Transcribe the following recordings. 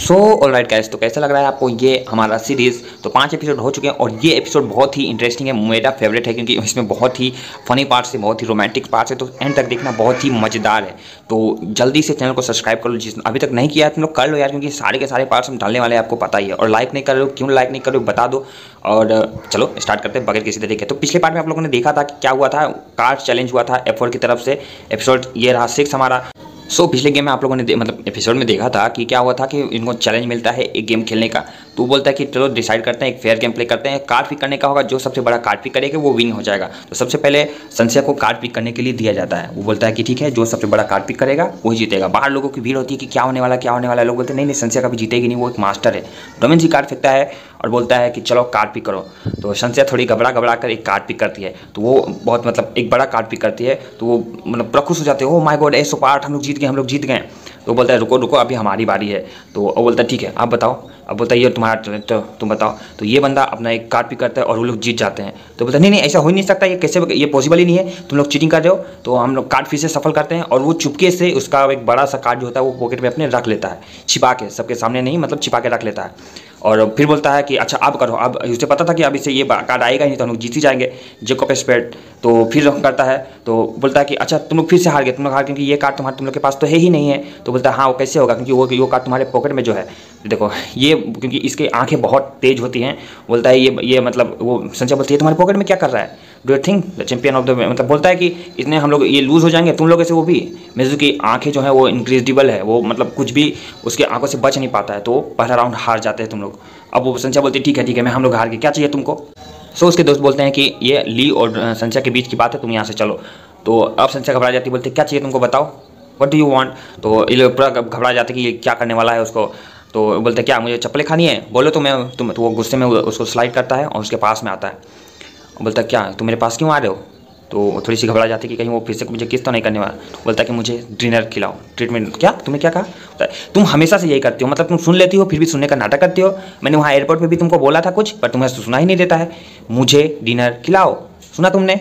So alright guys, तो कैसा लग रहा है आपको ये हमारा सीरीज़। तो 5 एपिसोड हो चुके हैं और ये एपिसोड बहुत ही इंटरेस्टिंग है, मेरा फेवरेट है क्योंकि इसमें बहुत ही फनी पार्ट्स है, बहुत ही रोमांटिक पार्ट्स है। तो एंड तक देखना बहुत ही मज़ेदार है। तो जल्दी से चैनल को सब्सक्राइब कर लो, जिस अभी तक नहीं किया है तुम लोग कर लो यार, क्योंकि सारे के सारे पार्ट्स हम डालने वाले हैं, आपको पता ही है। और लाइक नहीं कर रहे हो, क्यों लाइक नहीं कर रहे हो बता दो। और चलो स्टार्ट करते हैं बगैर किसी तरीके। तो पिछले पार्ट में आप लोगों ने देखा था कि क्या हुआ था, कार्ड चैलेंज हुआ था F4 की तरफ से। एपिसोड ये रहा 6 हमारा। पिछले गेम में आप लोगों ने मतलब एपिसोड में देखा था कि क्या हुआ था कि इनको चैलेंज मिलता है एक गेम खेलने का। तो वो बोलता है कि चलो डिसाइड करते हैं, एक फेयर गेम प्ले करते हैं, कार्ड पिक करने का होगा, जो सबसे बड़ा कार्ड पिक करेगा वो विन हो जाएगा। तो सबसे पहले संशय को कार्ड पिक करने के लिए दिया जाता है। वो बोलता है कि ठीक है, जो सबसे बड़ा कार्ड पिक करेगा वही जीतेगा। बाहर लोगों की भीड़ होती है कि क्या होने वाला क्या होने वाला है। लोग बोलते हैं नहीं नहीं, संशय कभी जीतेगी नहीं, वो एक मास्टर है। डोमेन जी कार्ड फेंकता है और बोलता है कि चलो कार्ड पिक करो। तो संशय थोड़ी घबरा कर एक कार्ड पिक करती है। तो वो बहुत मतलब एक बड़ा कार्ड पिक करती है। तो वो मतलब पूरा खुश हो जाते हैं, ओ माय गॉड ऐसो पार्ट हम लोग जीत गए। तो बोलता है रुको रुको अभी हमारी बारी है। तो वो बोलता है ठीक है आप बताओ। अब बोलता है ये तुम्हारा टर्न, तो तुम बताओ। तो ये बंदा अपना एक कार्ड पिक करता है और वो लोग जीत जाते हैं। तो बोलता है नहीं नहीं ऐसा हो ही नहीं सकता, ये कैसे, ये पॉसिबल ही नहीं है, तुम लोग चीटिंग कर रहे हो। तो हम लोग कार्ड फिर से सफल करते हैं और वो चुपके से उसका एक बड़ा सा कार्ड जो होता है वो पॉकेट में अपने रख लेता है, छिपा के, सबके सामने नहीं मतलब छिपा के रख लेता है। और फिर बोलता है कि अच्छा अब करो। अब उसे पता था कि अब इससे ये कार्ड आएगा ही नहीं, तो हम लोग जीत ही जाएंगे, जेकॉब स्पेड। तो फिर करता है, तो बोलता है कि अच्छा तुम लोग फिर से हार गए, तुम लोग हार, क्योंकि ये कार्ड तुम लोग के पास तो है ही नहीं है। तो बोलता है हाँ वो कैसे होगा, क्योंकि वो कार्ड तुम्हारे पॉकेट में जो है देखो ये, क्योंकि इसकी आंखें बहुत तेज होती हैं। बोलता है ये मतलब वो संजय बोलती है तुम्हारे पॉकेट में क्या कर रहा है, do you think the champion of the, मतलब बोलता है कि इसने हम लोग ये लूज़ हो जाएंगे तुम लोगों से। वो भी मिज़ू की आंखें जो है वो इनक्रेडिबल है, वो मतलब कुछ भी उसके आंखों से बच नहीं पाता है। तो पहला राउंड हार जाते हैं तुम लोग। अब वो संजय बोलती है ठीक है मैं हम लोग हार गए, क्या चाहिए तुमको। उसके दोस्त बोलते हैं कि ये ली और संजय के बीच की बात है, तुम यहाँ से चलो। तो अब संजय घबरा जाती है, बोलते क्या चाहिए तुमको बताओ, व्हाट डू यू वांट। तो ये लोग पूरा घबरा जाते कि ये क्या करने वाला है उसको। तो बोलते क्या मुझे चप्पलें खानी है, बोलो तो मैं तुम। तो वो गुस्से में उसको स्लाइड करता है और उसके पास में आता है। बोलता क्या तुम मेरे पास क्यों आ रहे हो। तो थोड़ी सी घबरा जाती है कि कहीं वो फिर से मुझे किस तो नहीं करने वाला। बोलता है कि मुझे डिनर खिलाओ, ट्रीटमेंट। क्या तुमने क्या कहा, तुम हमेशा से यही करती हो, मतलब तुम सुन लेती हो फिर भी सुनने का नाटक करती हो। मैंने वहाँ एयरपोर्ट पे भी तुमको बोला था कुछ, पर तुम्हें सुना ही नहीं देता है, मुझे डिनर खिलाओ, सुना तुमने।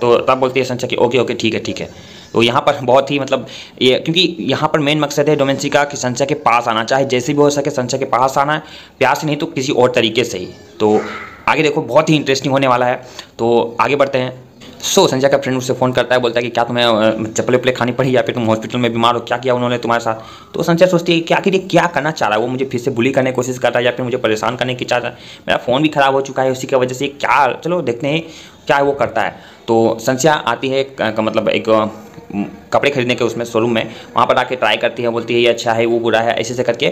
तो तब बोलती है संजय कि ओके ठीक है। तो यहाँ पर बहुत ही मतलब ये, क्योंकि यहाँ पर मेन मकसद है डोमेंसी का कि संजय के पास आना, चाहे जैसे भी हो सके संजय के पास आना है, प्यार से नहीं तो किसी और तरीके से ही। तो आगे देखो बहुत ही इंटरेस्टिंग होने वाला है। तो आगे बढ़ते हैं। संजय का फ्रेंड उससे फ़ोन करता है, बोलता है कि क्या तुम्हें चप्पलें वप्पलें खानी पड़ी या फिर तुम हॉस्पिटल में बीमार हो, क्या किया उन्होंने तुम्हारे साथ। तो संजय सोचती है कि आखिर ये क्या करना चाह रहा है, वो मुझे फिर से बुली करने की कोशिश कर रहा है या फिर मुझे परेशान करने की चाह रहा है। मेरा फ़ोन भी ख़राब हो चुका है उसी की वजह से, क्या चलो देखते हैं क्या वो करता है। तो संजय आती है मतलब एक कपड़े खरीदने के उसमें शोरूम में, वहाँ पर आके ट्राई करती है, बोलती है ये अच्छा है वो बुरा है, ऐसे करके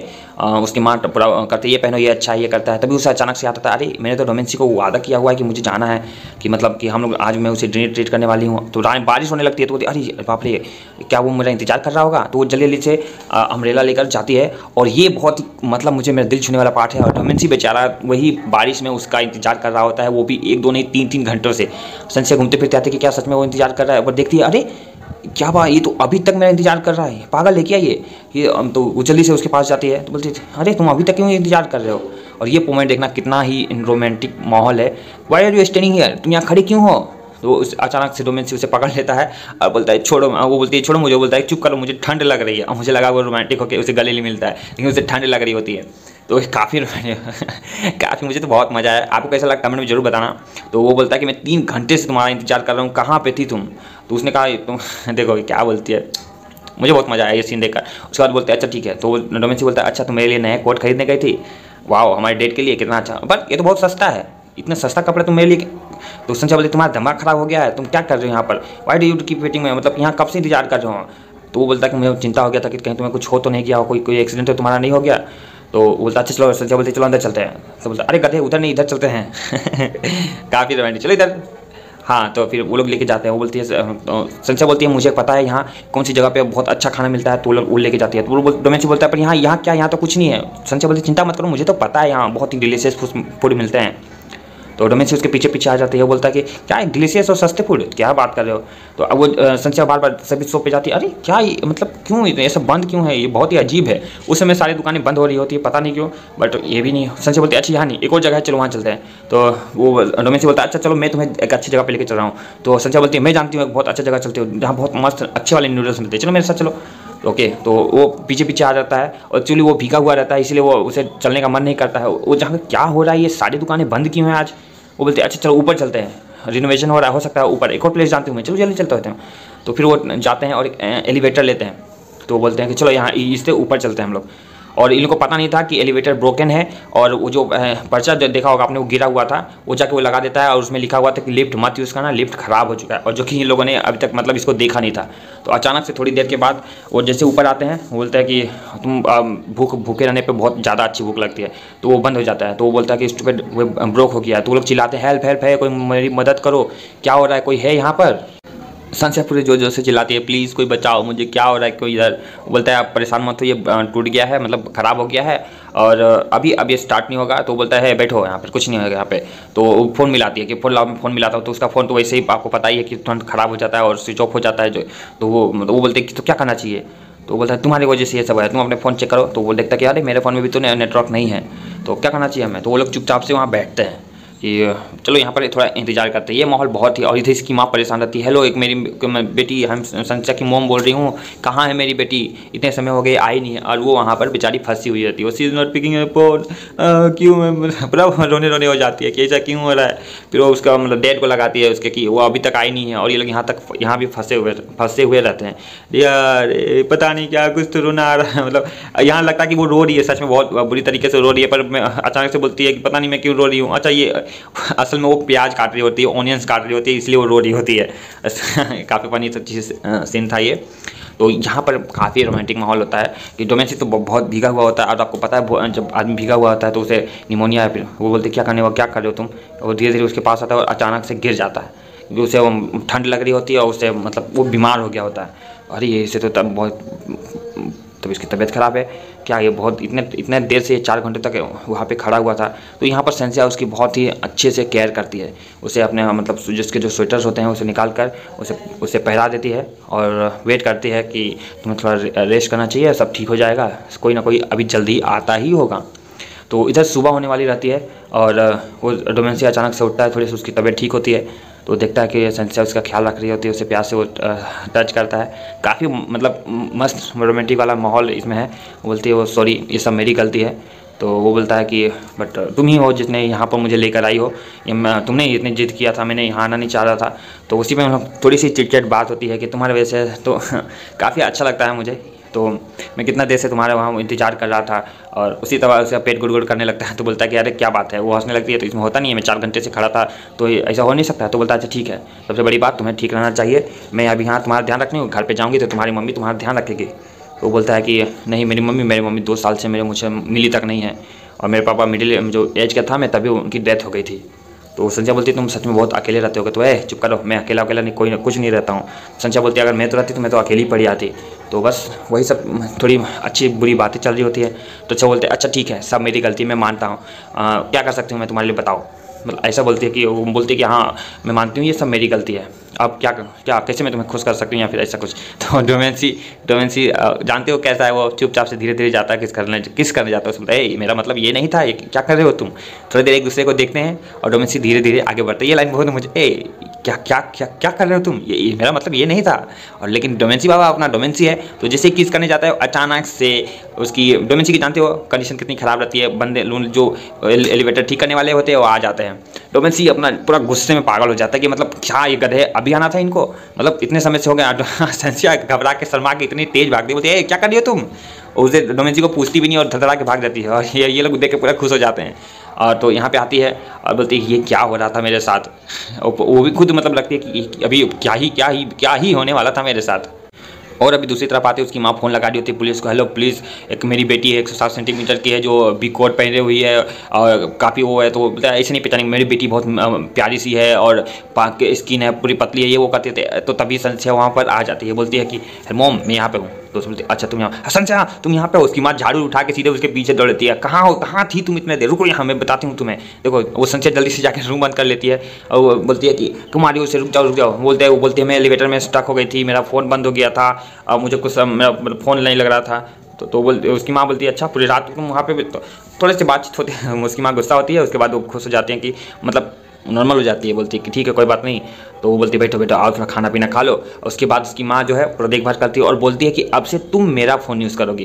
उसकी माँ पूरा करती है ये पहनो ये अच्छा है ये करता है। तभी उसे अचानक से आता था, अरे मैंने तो डोमेंसी को वादा किया हुआ है कि मुझे जाना है, कि मतलब कि हम लोग आज मैं उसे डिनर ट्रीट करने वाली हूँ। तो बारिश होने लगती है, तो बोलती अरे बाप रे क्या वो मेरा इंतजार कर रहा होगा। तो वो जल्दी से अम्ब्रेला लेकर जाती है। और ये बहुत ही मतलब मुझे मेरा दिल छूने वाला पार्ट है। और डोमेंसी बेचारा वही बारिश में उसका इंतजार कर रहा होता है, वो भी 1 2 नहीं 3 घंटों से। संजय घूमते फिरते आते कि क्या सच में वो इंतजार कर रहा है, और देखती है अरे क्या बात, ये तो अभी तक मेरा इंतजार कर रहा है, पागल है क्या ये। तो वो जल्दी से उसके पास जाती है, तो बोलती है अरे तुम अभी तक क्यों इंतजार कर रहे हो। और ये मोमेंट देखना कितना ही रोमांटिक माहौल है। Why are you standing here, तुम यहाँ खड़ी क्यों हो। तो उस अचानक से डोमेंसी उसे पकड़ लेता है और बोलता है छोड़ो, वो बोलती है छोड़ो मुझे, बोलता है चुप करो मुझे ठंड लग रही है। और मुझे लगा वो रोमांटिक होकर उसे गले नहीं मिलता है, लेकिन उसे ठंड लग रही होती है। तो काफ़ी मुझे तो बहुत मज़ा आया। आपको कैसा लगा कमेंट में जरूर बताना। तो वो बोलता है कि मैं 3 घंटे से तुम्हारा इंतजार कर रहा हूँ, कहाँ पे थी तुम। तो उसने कहा तुम देखो क्या बोलती है, मुझे बहुत मज़ा आया ये सीन देखकर। उसके बाद बोलते हैं अच्छा ठीक है। तो डोमेंसी बोलता है अच्छा तुम मेरे लिए नया कोट खरीदने गई थी, वाह हमारे डेट के लिए कितना अच्छा, पर ये तो बहुत सस्ता है, इतना सस्ता कपड़ा तुम मेरे लिए। तो संजय बोलते तुम्हारा दिमाग खराब हो गया है, तुम क्या कर रहे हो यहाँ पर, why do you keep waiting में, मतलब यहाँ कब से इंतजार कर रहे हो। तो वो बोलता है कि मुझे चिंता हो गया था कि कहीं तुम्हें कुछ हो तो नहीं गया, कोई एक्सीडेंट तो तुम्हारा नहीं हो गया। तो बोलता अच्छा चलो, संजय बोलते चलो अंदर चलते हैं। तो बोलता अरे गधे उधर नहीं इधर चलते हैं काफ़ी रोमांटिक, चलो इधर। हाँ तो फिर वो लोग लेके जाते हैं। वो बोलती है संजय बोलती है मुझे पता है यहाँ कौन सी जगह पे बहुत अच्छा खाना मिलता है, तो वो लेके जाती है। तो वो डोमेंसी बोलता है पर यहाँ क्या, यहाँ तो कुछ नहीं है। संजय बोलती चिंता मत करो मुझे तो पता है यहाँ बहुत ही डिलीशियस फूड मिलते हैं। तो डोमेंसी उसके पीछे आ जाती है, वो बोलता है कि क्या डिलीशियस और सस्ते फूड, क्या बात कर रहे हो। तो अब वो संजय बार सभी शॉप पे जाती है, अरे क्या मतलब क्यों ये सब बंद क्यों है, ये बहुत ही अजीब है। उस समय सारी दुकानें बंद हो रही होती है, पता नहीं क्यों, बट ये भी नहीं। संजय बोलते अच्छा यहाँ नहीं एक और जगह है, चलो वहाँ चलते हैं। तो वो डोमेंसी बोलता है अच्छा चलो मैं तुम्हें एक अच्छी जगह पर लेकर चल रहा हूँ। तो संजय बोलती है मैं जानती हूँ एक बहुत अच्छा जगह चलती हूँ जहाँ बहुत मस्त अच्छे वाले नूडल्स मिलते हैं, चलो मेरे साथ चलो। ओके, तो वो पीछे पीछे आ जाता है और एक्चुअली वो भीगा हुआ रहता है, इसलिए वो उसे चलने का मन नहीं करता है। वो जहाँ क्या हो रहा है, ये सारी दुकानें बंद क्यों हैं आज। वो बोलते हैं अच्छा चलो ऊपर चलते हैं, रिनोवेशन हो रहा है, हो सकता है ऊपर एक और प्लेस जानती हूँ मैं, चलो जल्दी चलते होते हैं। तो फिर वो जाते हैं और एक एलिवेटर लेते हैं। तो बोलते हैं कि चलो यहाँ इससे ऊपर चलते हैं हम लोग। और इन लोगों को पता नहीं था कि एलिवेटर ब्रोकन है, और वो जो पर्चा देखा होगा आपने, वो गिरा हुआ था, वो जाके वो लगा देता है और उसमें लिखा हुआ था कि लिफ्ट मत यूज़ करना, लिफ्ट ख़राब हो चुका है, और जो कि इन लोगों ने अभी तक मतलब इसको देखा नहीं था। तो अचानक से थोड़ी देर के बाद वो जैसे ऊपर आते हैं, वो बोलता है कि तुम भूखे रहने पर बहुत ज़्यादा अच्छी भूख लगती है। तो वो बंद हो जाता है। तो वो बोलता है कि स्टूपिड वो ब्रोक हो गया है। तो वो लोग चिल्लाते हैं हेल्प हेल्प है, कोई मेरी मदद करो, क्या हो रहा है, कोई है यहाँ पर। सनसेट पूरे जोर जोर से चिल्लाती है प्लीज़ कोई बचाओ मुझे, क्या हो रहा है कोई इधर। बोलता है आप परेशान मत हो, ये टूट गया है, मतलब ख़राब हो गया है और अभी अब ये स्टार्ट नहीं होगा। तो बोलता है बैठो यहाँ पर, कुछ नहीं होगा यहाँ पे। तो वो फ़ोन मिलाती है कि फ़ोन लाओ, मैं फ़ोन मिलाता हूँ। तो उसका फ़ोन तो वैसे ही आपको पता ही है कि तुरंत ख़राब हो जाता है और स्विच ऑफ हो जाता है जो। तो वो बोलते हैं कि तो क्या करना चाहिए। तो बोलता है तुम्हारी वजह से ये सब है, तुम अपने फ़ोन चेक करो। तो वो देखता है कि अरे मेरे फ़ोन में भी तो नेटवर्क नहीं है, तो क्या करना चाहिए हमें। तो वो लोग चुपचाप से वहाँ बैठते हैं कि चलो यहाँ पर थोड़ा इंतजार करते हैं। ये माहौल बहुत ही, और इधर इसकी माँ परेशान रहती है, हेलो एक मेरी बेटी, हम संस्था की मोम बोल रही हूँ, कहाँ है मेरी बेटी, इतने समय हो गए आई नहीं है। और वो वहाँ पर बेचारी फंसी हुई रहती है, वो सी इज़ नॉट पिकिंग फोन, क्यों पूरा रोने रोने हो जाती है कि ऐसा क्यों हो रहा है। फिर वो उसका मतलब डैड को लगाती है उसके कि वो अभी तक आई नहीं है, और ये लोग यहाँ भी फंसे हुए रहते हैं। यार पता नहीं क्या, कुछ तो रोना आ रहा है, मतलब यहाँ लगता है कि वो रो रही है, सच में बहुत बुरी तरीके से रो रही है। पर मैं अचानक से बोलती है कि पता नहीं मैं क्यों रो रही हूँ। अच्छा ये असल में वो प्याज काट रही होती है, ऑनियंस काट रही होती है, इसलिए वो रो रही होती है। काफ़ी फनी सब चीज़ सीन था ये। तो यहाँ पर काफ़ी रोमांटिक माहौल होता है कि डोमेस्टिक तो बहुत भीगा हुआ होता है, और आपको पता है जब आदमी भीगा हुआ होता है तो उसे निमोनिया है। फिर वो बोलते क्या करने, वो क्या कर रहे हो तुम। वो धीरे धीरे उसके पास आता है और अचानक से गिर जाता है, क्योंकि उसे वो ठंड लग रही होती है और उसे मतलब वो बीमार हो गया होता है। अरे ये इसे तो तब बहुत, तब इसकी तबीयत ख़राब है क्या, ये बहुत इतने देर से 4 घंटे तक वहाँ पे खड़ा हुआ था। तो यहाँ पर सेंसिया उसकी बहुत ही अच्छे से केयर करती है, उसे अपने मतलब जिसके जो स्वेटर्स होते हैं उसे निकाल कर उसे पहरा देती है और वेट करती है कि तुम्हें थोड़ा रेस्ट करना चाहिए, सब ठीक हो जाएगा, कोई ना कोई अभी जल्दी आता ही होगा। तो इधर सुबह होने वाली रहती है और वो डोमेंसी अचानक से उठता है, थोड़ी सी उसकी तबीयत ठीक होती है। तो देखता है कि सेंसिया उसका ख्याल रख रही होती है, उसे प्यार से वो टच करता है। काफ़ी मतलब मस्त रोमांटिक वाला माहौल इसमें है। बोलती है वो सॉरी ये सब मेरी गलती है। तो वो बोलता है कि बट तुम ही हो जिसने यहाँ पर मुझे लेकर आई हो, तुमने इतनी जिद किया था, मैंने यहाँ आना नहीं चाह रहा था। तो उसी में थोड़ी सी चिटचिट बात होती है कि तुम्हारे वजह से। तो काफ़ी अच्छा लगता है मुझे, तो मैं कितना देर से तुम्हारे वहाँ इंतजार कर रहा था। और उसी तरह उसका पेट गुड़गुड़ करने लगता है। तो बोलता है कि अरे क्या बात है, वो हंसने लगती है। तो इसमें होता नहीं है, मैं 4 घंटे से खड़ा था तो ऐसा हो नहीं सकता। तो बोलता है अच्छा ठीक है, सबसे बड़ी बात तुम्हें ठीक रहना चाहिए, मैं अभी यहाँ तुम्हारा ध्यान रखनी हूँ, घर पे जाऊँगी तो तुम्हारी मम्मी तुम्हारा ध्यान रखेगी। तो बोलता है कि नहीं मेरी मम्मी 2 साल से मुझे मिली तक नहीं है, और मेरे पापा मिडिल जो एज का था मैं तभी उनकी डेथ हो गई थी। तो संध्या बोलती है तुम सच में बहुत अकेले रहते होगे। तो चुप करो, मैं अकेला नहीं, कोई कुछ नहीं रहता हूँ। संध्या बोलती है अगर मैं तो रहती तो मैं तो अकेली पड़ी आती। तो बस वही सब थोड़ी अच्छी बुरी बातें चल रही होती है। तो अच्छा बोलते हैं अच्छा ठीक है, सब मेरी गलती, मैं मानता हूँ, क्या कर सकती हूँ मैं तुम्हारे लिए बताओ। मतलब ऐसा बोलती है कि वो बोलती है कि हाँ मैं मानती हूँ ये सब मेरी गलती है, अब क्या कैसे मैं तुम्हें खुश कर सकती हूँ या फिर ऐसा कुछ। तो डोमेंसी जानते हो कैसा है, वो चुपचाप से धीरे धीरे जाता है किस करने जाता है। उसमें बोलता है मेरा मतलब ये नहीं था, ये क्या कर रहे हो तुम। थोड़ी देर एक दूसरे को देखते हैं और डोमेंसी धीरे धीरे आगे बढ़ते हैं। ये लाइन बहुत मुझे क्या क्या क्या क्या कर रहे हो तुम, ये मेरा मतलब ये नहीं था। और लेकिन डोमेंसी बाबा अपना डोमेंसी है, तो जैसे किस करने जाता है अचानक से उसकी डोमेंसी की जानते हो कंडीशन कितनी ख़राब रहती है, बंदे जो एलिवेटर ठीक करने वाले होते हैं वो आ जाते हैं। डोमेंसी अपना पूरा गुस्से में पागल हो जाता है कि मतलब क्या ये गधे अभी आना था इनको, मतलब इतने समय से हो गया। सेंसिया घबरा के शर्मा के इतनी तेज भागती, बोलती है क्या कर रही हो तुम। उसे डोमेंसी को पूछती भी नहीं और धड़धड़ा के भाग जाती है। और ये लोग देख के पूरा खुश हो जाते हैं। और तो यहाँ पे आती है और बोलती है ये क्या हो रहा था मेरे साथ। वो भी खुद मतलब लगती है कि अभी क्या ही होने वाला था मेरे साथ। और अभी दूसरी तरफ आती है उसकी माँ फ़ोन लगा दी होती है पुलिस को, हेलो पुलिस एक मेरी बेटी है 107 सेंटीमीटर की है जो बी कोट पहने हुई है और काफ़ी वो है। तो बोलता है ऐसे नहीं पहचानेंगे, मेरी बेटी बहुत प्यारी सी है और स्किन है पूरी पतली है, ये वो करते थे। तो तभी संशय वहाँ पर आ जाती है, बोलती है कि मोम मैं यहाँ पे हूँ। तो उसमें बोलती अच्छा तुम यहाँ, संशय तुम यहाँ पे हो। उसकी माँ झाड़ू उठा के सीधे उसके पीछे दौड़ती है, कहाँ थी तुम इतने देर, रुको यहाँ मैं बताती हूँ तुम्हें। देखो वो संशय जल्दी से जाकर रूम बंद कर लेती है और वो बोलती है कि तुम्हारी उससे रुक जाओ। वो बोलती है मैं एलिवेटर में स्टक हो गई थी, मेरा फ़ोन बंद हो गया था और मुझे कुछ मेरा फ़ोन नहीं लग रहा था। तो उसकी माँ बोलती है अच्छा पूरी रात तुम वहाँ पे। तो थोड़े से बातचीत होती है, उसकी माँ गुस्सा होती है, उसके बाद वो खुश हो जाती हैं कि मतलब नॉर्मल हो जाती है, बोलती है कि ठीक है कोई बात नहीं। तो वो बोलती है बैठो बैठो, आओ थोड़ा खाना पीना खा लो। और उसके बाद उसकी माँ जो है पूरा देखभाल करती है और बोलती है कि अब से तुम मेरा फ़ोन यूज़ करोगी,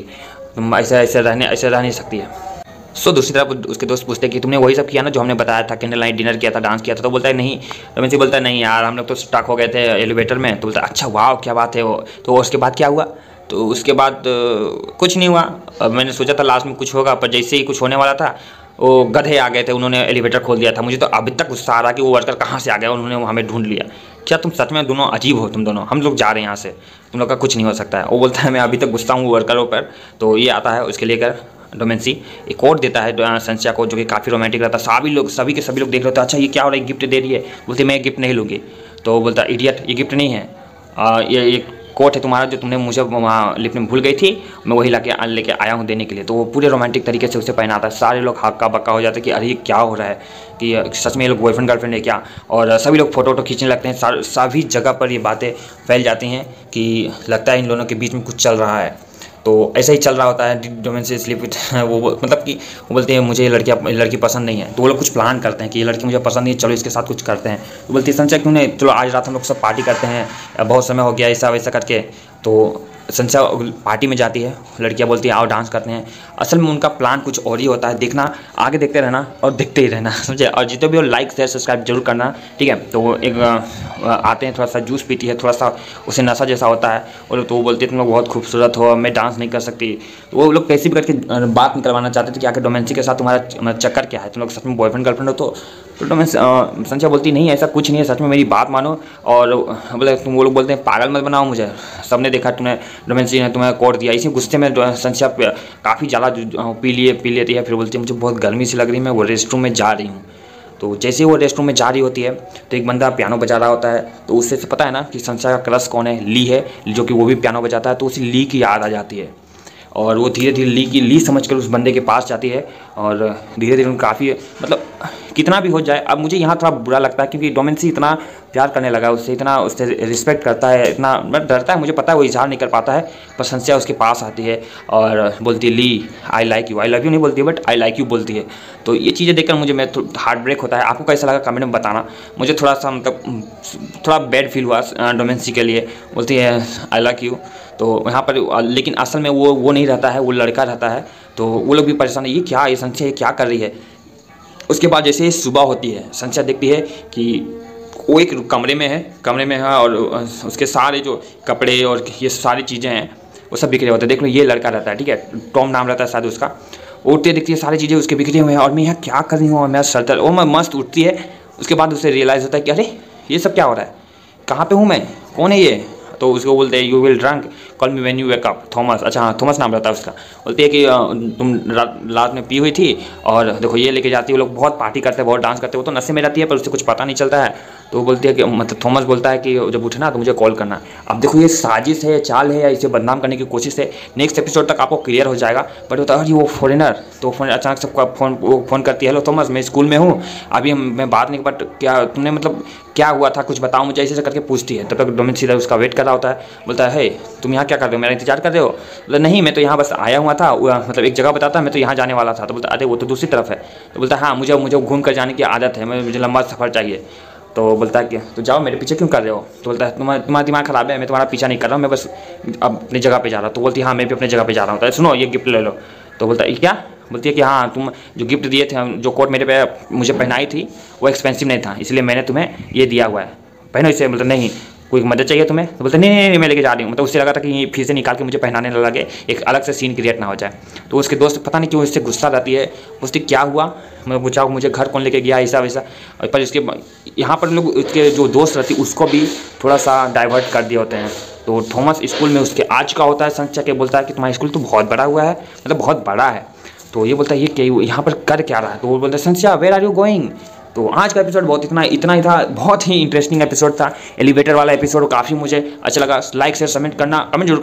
तुम ऐसे रह नहीं सकती है। सो दूसरी तरफ उसके दोस्त पूछते हैं कि तुमने वही सब किया ना जो हमने बताया था, कैंडल लाइट डिनर किया था, डांस किया था। तो बोलता है नहीं। डोमेंसी बोलता है नहीं यार, हम लोग तो स्टक हो गए थे एलिवेटर में। तो बोलता है अच्छा वाह क्या बात है वो। तो उसके बाद क्या हुआ? तो उसके बाद कुछ नहीं हुआ। अब मैंने सोचा था लास्ट में कुछ होगा, पर जैसे ही कुछ होने वाला था वो गधे आ गए थे, उन्होंने एलिवेटर खोल दिया था। मुझे तो अभी तक गुस्सा आ रहा कि वो वर्कर कहाँ से आ गया, उन्होंने हमें ढूंढ लिया। क्या तुम सच में दोनों अजीब हो, तुम दोनों, हम लोग जा रहे हैं यहाँ से, तुम लोग का कुछ नहीं हो सकता है। वो बोलता है मैं अभी तक गुस्सा हूँ वर्करों पर। तो ये आता है उसके लेकर डोमेंसी एक कोड देता है संस्या को, जो कि काफ़ी रोमांटिक रहता है। सभी के सभी लोग देख रहे होते हैं, अच्छा ये क्या हो रहा है, गिफ्ट दे रही है। बोलते मैं गिफ्ट नहीं लूँगी। तो बोलता इडियट, ये गिफ्ट नहीं है, ये कोट है तुम्हारा जो तुमने मुझे वहाँ लिफ्ट में भूल गई थी, मैं वही लेके आया हूँ देने के लिए। तो वो पूरे रोमांटिक तरीके से उसे पहनाता है। सारे लोग हक्का बक्का हो जाते हैं कि अरे ये क्या हो रहा है, कि सच में ये लोग बॉयफ्रेंड गर्लफ्रेंड है क्या। और सभी लोग फोटो खींचने लगते हैं। सभी जगह पर ये बातें फैल जाती हैं कि लगता है इन दोनों के बीच में कुछ चल रहा है। तो ऐसा ही चल रहा होता है। डोमेंसी स्लीप विथ वो मतलब कि वो बोलते हैं मुझे ये लड़की पसंद नहीं है। तो वो लोग कुछ प्लान करते हैं कि ये लड़की मुझे पसंद नहीं है, चलो इसके साथ कुछ करते हैं। तो बोलती है संचय क्यों नहीं, चलो आज रात हम लोग सब पार्टी करते हैं, बहुत समय हो गया ऐसा वैसा करके। तो संध्या पार्टी में जाती है, लड़कियां बोलती है आओ डांस करते हैं। असल में उनका प्लान कुछ और ही होता है। देखना, आगे देखते रहना और देखते ही रहना, समझे। और जितने भी हो लाइक शेयर सब्सक्राइब जरूर करना, ठीक है। तो वो एक आते हैं, थोड़ा सा जूस पीती है, थोड़ा सा उसे नशा जैसा होता है। और तो वो बोलती है तुम लोग बहुत खूबसूरत हो, मैं डांस नहीं कर सकती। तो वो लोग कैसे भी करके बात निकलवाना चाहते थे कि आखिर डोमेंसी के साथ तुम्हारा चक्कर क्या है, तुम लोग सच में बॉयफ्रेंड गर्लफ्रेंड हो। तो संध्या बोलती नहीं ऐसा कुछ नहीं है, सच में मेरी बात मानो। और बोले तुम, वो लोग बोलते हैं पागल मत बनाओ मुझे, सबने देखा तुमने, डोमेंसी ने तुम्हें कोड दिया। इसी गुस्से में संध्या काफ़ी ज़्यादा पी लेती है। फिर बोलती है मुझे बहुत गर्मी सी लग रही है, मैं वो रेस्ट रूम में जा रही हूँ। तो जैसे ही वो रेस्ट रूम में जा रही होती है तो एक बंदा पियानो बजा रहा होता है। तो उससे पता है ना कि संध्या का क्रश कौन है, ली है, जो कि वो भी पियानो बजाता है। तो उसे ली की याद आ जाती है और वो धीरे धीरे ली समझकर उस बंदे के पास जाती है। और धीरे धीरे काफ़ी मतलब कितना भी हो जाए, अब मुझे यहाँ थोड़ा बुरा लगता है क्योंकि डोमेंसी इतना प्यार करने लगा उससे, इतना उससे रिस्पेक्ट करता है, इतना डरता है, मुझे पता है वो इजहार नहीं कर पाता है। पर संध्या उसके पास आती है और बोलती है ली I like you, I love you नहीं बोलती है बट आई लाइक यू बोलती है। तो ये चीज़ें देखकर मुझे हार्ट ब्रेक होता है। आपको कैसा लगा कमेंट में बताना। मुझे थोड़ा सा मतलब थोड़ा बैड फील हुआ डोमेंसी के लिए। बोलती है आई लाइक यू। तो यहाँ पर लेकिन असल में वो नहीं रहता है, वो लड़का रहता है। तो वो लोग भी परेशान है, ये क्या, ये संध्या क्या कर रही है। उसके बाद जैसे ही सुबह होती है, संध्या देखती है कि वो एक कमरे में है और उसके सारे जो कपड़े और ये सारी चीज़ें हैं वो सब बिखरे होते हैं। देख लो ये लड़का रहता है, ठीक है, टॉम नाम रहता है शायद उसका। उठते देखती है सारी चीज़ें उसके बिखरे हुए हैं और मैं यहाँ क्या कर रही हूँ, और मेरा सर दर्द, वो मैं मस्त उठती है। उसके बाद उसे रियलाइज़ होता है कि अरे ये सब क्या हो रहा है, कहाँ पे हूँ मैं, कौन है ये। तो उसको बोलते हैं you will drunk call me when you wake up, Thomas. अच्छा हाँ, थॉमस नाम रहता है उसका। बोलती है कि तुम रात में पी हुई थी और देखो ये लेके जाती है। वो लोग बहुत पार्टी करते हैं, बहुत डांस करते हैं। वो तो नशे में रहती है पर उससे कुछ पता नहीं चलता है। तो वो बोलती है कि मतलब थॉमस बोलता है कि जब उठे ना तो मुझे कॉल करना। अब देखो ये साजिश है, चाल है, या इसे बदनाम करने की कोशिश है। नेक्स्ट एपिसोड तक आपको क्लियर हो जाएगा। बट होता है वो फॉरेनर, तो अचानक सबका फ़ोन करती है, हेलो थॉमस मैं स्कूल में हूँ अभी, मैं बात नहीं, बट क्या तुमने मतलब क्या हुआ था कुछ बताओ मुझे, ऐसे करके पूछती है। तब तक डोमेंसी सीधा उसका वेट कर रहा होता है। बोलता है तुम यहाँ क्या कर रहे हो, मेरा इंतजार कर रहे हो। बोलता नहीं मैं तो यहाँ बस आया हुआ था, मतलब एक जगह बताता मैं तो यहाँ जाने वाला था। तो बोलता अरे वो तो दूसरी तरफ है। तो बोलता हाँ मुझे घूम कर जाने की आदत है, मुझे लंबा सफ़र चाहिए। तो बोलता है कि तो जाओ मेरे पीछे क्यों कर रहे हो। तो बोलता है तुम्हारा दिमाग ख़राब है, मैं तुम्हारा पीछा नहीं कर रहा हूँ, मैं बस अपनी जगह पे जा रहा हूँ। तो बोलती है हाँ मैं भी अपनी जगह पे जा रहा हूँ। तो सुनो ये गिफ्ट ले लो। तो बोलता है क्या। बोलती है कि हाँ तुम जो गिफ्ट दिए थे, जो कोट मेरे पे मुझे पहनाई थी वो एक्सपेंसिव नहीं था, इसलिए मैंने तुम्हें ये दिया हुआ है, पहनो इसे। मतलब नहीं कोई मदद चाहिए तुम्हें। तो बोलते नहीं मैं लेके जा रही हूँ। मतलब उससे लगा था कि ये फिर से निकाल के मुझे पहनाने न लगे, एक अलग से सीन क्रिएट ना हो जाए। तो उसके दोस्त पता नहीं क्यों इससे गुस्सा रहती है। पूछती क्या हुआ, मैं पूछा मुझे घर कौन लेके गया ऐसा वैसा। पर इसके यहाँ पर लोग उसके जो दोस्त रहती उसको भी थोड़ा सा डाइवर्ट कर दिए होते हैं। तो थॉमस स्कूल में उसके आज का होता है, संध्या के बोलता है कि तुम्हारा स्कूल तो बहुत बड़ा हुआ है, मतलब बहुत बड़ा है। तो ये बोलता है ये क्या यहाँ पर कर क्या रहा है। तो वो बोलता है संध्या वेयर आर यू गोइंग। तो आज का एपिसोड बहुत इतना ही था, बहुत ही इंटरेस्टिंग एपिसोड था। एलिवेटर वाला एपिसोड काफ़ी मुझे अच्छा लगा। लाइक शेयर कमेंट जरूर